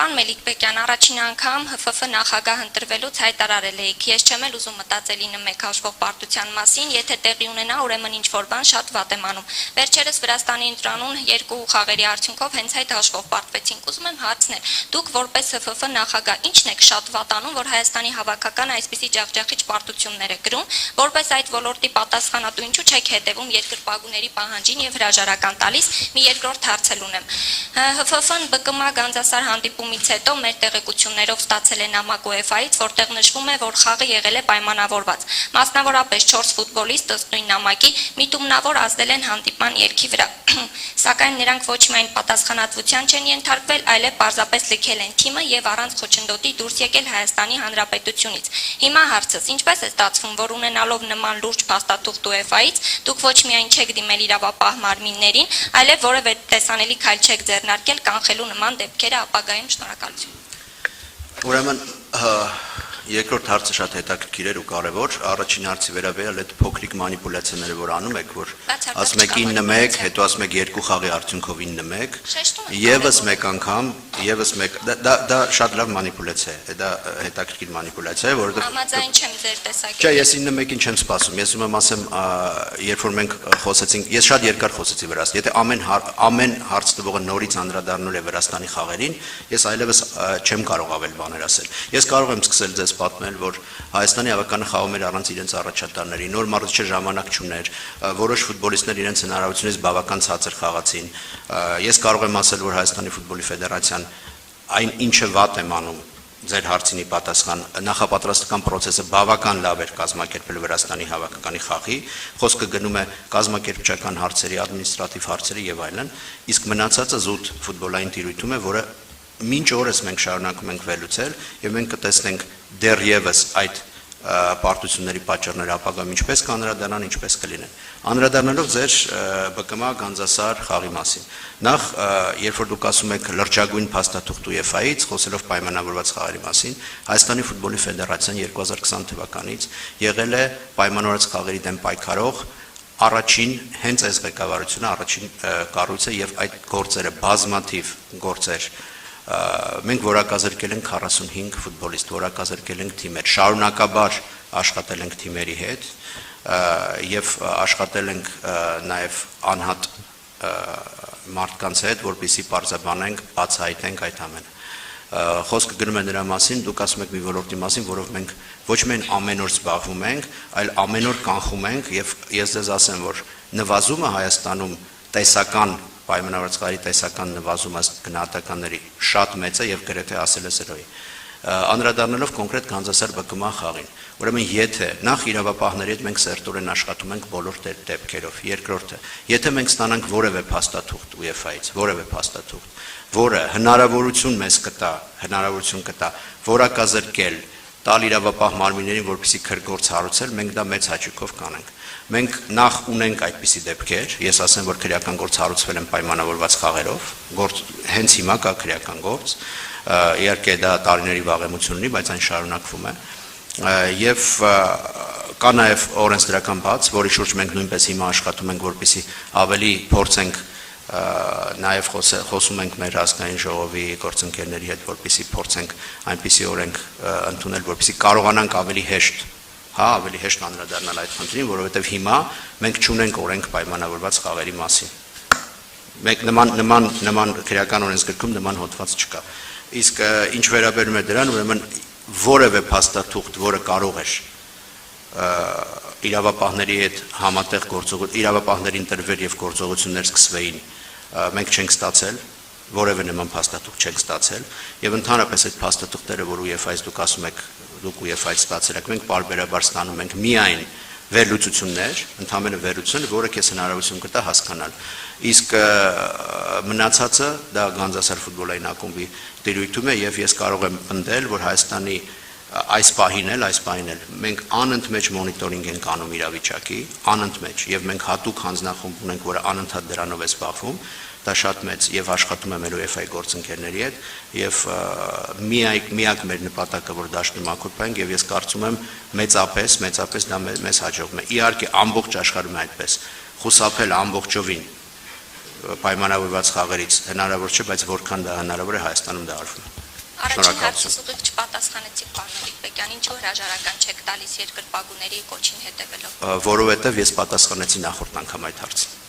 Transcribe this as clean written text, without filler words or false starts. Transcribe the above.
Պարոն Մելիք-Բեկյան, առաջին անգամ ՀՖՖ նախագահ ընտրվելուց հայտարարել եք, ես չեմ էլ ուզում մտածել 9-1 հաշվով պարտության մասին, եթե տեղի ունենա, ուրեմն ինչ-որ բան շատ վատ եմ անում։ Վերջերս Վրաստանի ընտրանուն 2 խաղերի արդյունքով հենց այդ հաշվով պարտվեցինք։ Ուզում եմ հարցնել, դուք որպես ՀՖՖ նախագահ ի՞նչն եք շատ վատ անում, որ Հայաստանի հավաքականը այսպիսի ջախջախիչ պարտություններ է կրում, որպես այդ ոլորտի պատասխանատու ինչու չեք հետևում երկրպագուների պահանջին եւ հրաժարական տալիս։ Մի երկրորդ հարցել ունեմ։ ՀՖՖ-ն ԲԿՄ Գանձասար հանդիպումից հետո մեր տեղեկություններով ստացել է նամակ UEFA-ից, որտեղ նշվում է, որ խաղը եղել է պայմանավորված։ Մասնավորապես 4 ֆուտբոլիստ ըստ նույն նամակի միտումնավոր ազդել են հանդիպման երգի վրա։ Սակայն նրանք ոչ միայն պատասխանատվության չեն ենթարկվել, այլև պարզապես լքել են թիմը եւ առանց խոչընդոտի դուրս եկել Հայաստանի Հանրապետությունից։ Հիմա հարցս, ինչպես է ստացվում, որ ունենալով նման լուրջ փաստաթուղթ UEFA-ից, դուք ոչ միայն չեք դիմել իրավապահ մարմիններին, այլև որևէ տեսանելի քայլ չեք ձեռնարկել կանխելու նման դեպքերը ապագայում։ Շնորհակալություն։ Ուրեմն երկրորդ հարցը շատ հետաքրքիր էր ու կարևոր, առաջին հարցի վերաբերյալ այդ փոքրիկ մանիպուլյացիաները, որ անում եք, որ ասում եք 9-1, հետո ասում եք 2 խաղի արդյունքով 9-1, եւս մեկ անգամ, եւս մեկ, դա շատ լավ մանիպուլյացիա է, դա հետաքրքիր մանիպուլյացիա է, որովհետեւ Համաձայն չեմ ձեր տեսակետին։ Չէ, ես 9-1-ին չեմ սպասում, ես ուզում եմ ասեմ, երբ որ մենք խոսեցինք, ես շատ երկար խոսեցի Վրաստանի, եթե ամեն հարց տվողը նորից անդրադառնալ է Վրաստանի խաղերին, ես այլևս չեմ կարող ավել բաներ ասել։ Ես կարող եմ սկսել ձեզ պատմել, որ Հայաստանի հավաքականը խաղում էր առանց իրենց առաջատարների, նոր մարզիչը ժամանակ չուներ, որոշ ֆուտբոլիստներ իրենց հնարավորությունից բավական ցածր խաղացին։ Ես կարող եմ ասել, որ Հայաստանի ֆուտբոլի ֆեդերացիան այն ինչը վատ եմ անում, ձեր հարցինի պատասխան, նախապատրաստական process-ը բավական լավ էր կազմակերպել Վրաստանի հավաքականի խաղի, խոսքը գնում է կազմակերպչական հարցերի, ադմինիստրատիվ հարցերի եւ այլն, իսկ մնացածը զուտ ֆուտբոլային տիրույթում է, որը մինչ օրս մենք շարունակում ենք վերլուծել եւ մենք կտեսնենք դեռևս այդ պարտությունների պատճառները ապագայում ինչպես կանրադառնան, ինչպես կլինեն։ Անդրադառնալով ձեր ԲԿՄ Գանձասար խաղի մասին։ Նախ, երբ որ դուք ասում եք լրջագույն փաստաթուղթ UEFA-ից, խոսելով պայմանավորված խաղերի մասին, Հայաստանի ֆուտբոլի ֆեդերացիան 2020 թվականից եղել է պայմանավորված խաղերի դեմ պայքարող առաջին հենց այս ղեկավարությունը, առաջին կառույցը եւ այդ գործերը բազմաթիվ գործեր մենք որակազրկել ենք 45 ֆուտբոլիստ, որակազրկել ենք թիմեր, շարունակաբար աշխատել ենք թիմերի հետ եւ աշխատել ենք նաեւ անհատ մարդկանց հետ, որպեսզի պարզաբանենք, բացահայտենք այդ ամենը։ Խոսքը գնում է նրա մասին, դուք ասում եք մի ոլորտի մասին, որով մենք ոչ միայն ամեն օր զբաղվում ենք, այլ ամեն օր կանխում ենք եւ ես ձեզ ասեմ, որ նվազումը Հայաստանում տեսական պայմանավորված խաղերի տեսական նվազումը գնահատականների շատ մեծ է եւ գրեթե ասել է զրոյի։ Անդրադառնալով կոնկրետ Գանձասար ԲԿՄ խաղին, ուրեմն եթե նախ իրավապահների հետ մենք սերտորեն աշխատում ենք բոլոր դեպքերով, երկրորդը, եթե մենք ստանանք որևէ փաստաթուղթ UEFA-ից, որևէ փաստաթուղթ, որը հնարավորություն մեզ կտա, որակազրկել, տալ իրավապահ մարմիններին, որպեսզի քրգործ հարուցել, մենք դա մեծ հաճույքով կանենք։ Մենք նախ ունենք այդպիսի դեպքեր, ես ասեմ, որ քրեական գործ հարուցվել են պայմանավորված խաղերով, հենց հիմա կա քրեական գործ, իհարկե դա տարիների վաղեմություն ունի, բայց այն շարունակվում է, եւ կա նաեւ օրենսդրական բաց, որի շուրջ մենք նույնպես հիմա աշխատում ենք, որպեսզի ավելի փորձենք նաև խոսում ենք մեր ազգային ժողովի գործընկերների հետ, որպեսզի փորձենք այնպիսի օրենք ընդունել, որպեսզի կարողանանք ավելի հեշտ անդրադառնալ այդ խնդրին, որովհետև հիմա մենք չունենք օրենք պայմանավորված խաղերի մասին։ Մենք նման քրեական օրենսգրքում նման հոդված չկա։ Իսկ ինչ վերաբերում է դրան, ուրեմն որևէ փաստաթուղթ, որը կարող էր իրավապահների հետ համատեղ իրավապահներին տրվել եւ գործողություններ սկսվեին, մենք չենք ստացել, որևէ նման փաստաթուղթ չենք ստացել եւ ընդհանրապես այդ փաստաթուղթերը, որ UEFA-ից դուք ասում եք, դուք UEFA-ից ստացել եք, մենք բարբերաբար ստանում ենք միայն վերլուծություններ, ընդհանրապես վերլուծություն, որը քեզ հնարավորություն կտա հասկանալ։ Իսկ մնացածը դա Գանձասար ֆուտբոլային ակումբի տիրույթում է եւ ես կարող եմ պնդել, որ Հայաստանի այս պահին էլ մենք անընդմեջ մոնիտորինգ ենք անում իրավիճակի, անընդմեջ եւ մենք հատուկ հանձնախումբ ունենք, որը անընդհատ դրանով է զբաղվում, դա շատ մեծ եւ աշխատում է մեր UEFA-ի գործընկերների հետ եւ միակ մեր նպատակը, որ դաշտի մաքուր պահենք եւ ես կարծում եմ մեծապես դա մեզ հաջողվում է։ Իհարկե ամբողջ աշխարհում է այդպես։ Խուսափել ամբողջովին պայմանավորված խաղերից հնարավոր չէ, բայց որքան դա հնարավոր է Հայաստանում դա արվում է։ Առաջին հարցից ուղիղ չպատասխանեցիք պարոն Նուրիկբեկյան, ինչու հրաժարական չեք տալիս երկրպագուների կոչին հետևելով։ Որովհետև ես պատասխանեցի նախորդ անգամ այդ հարցին։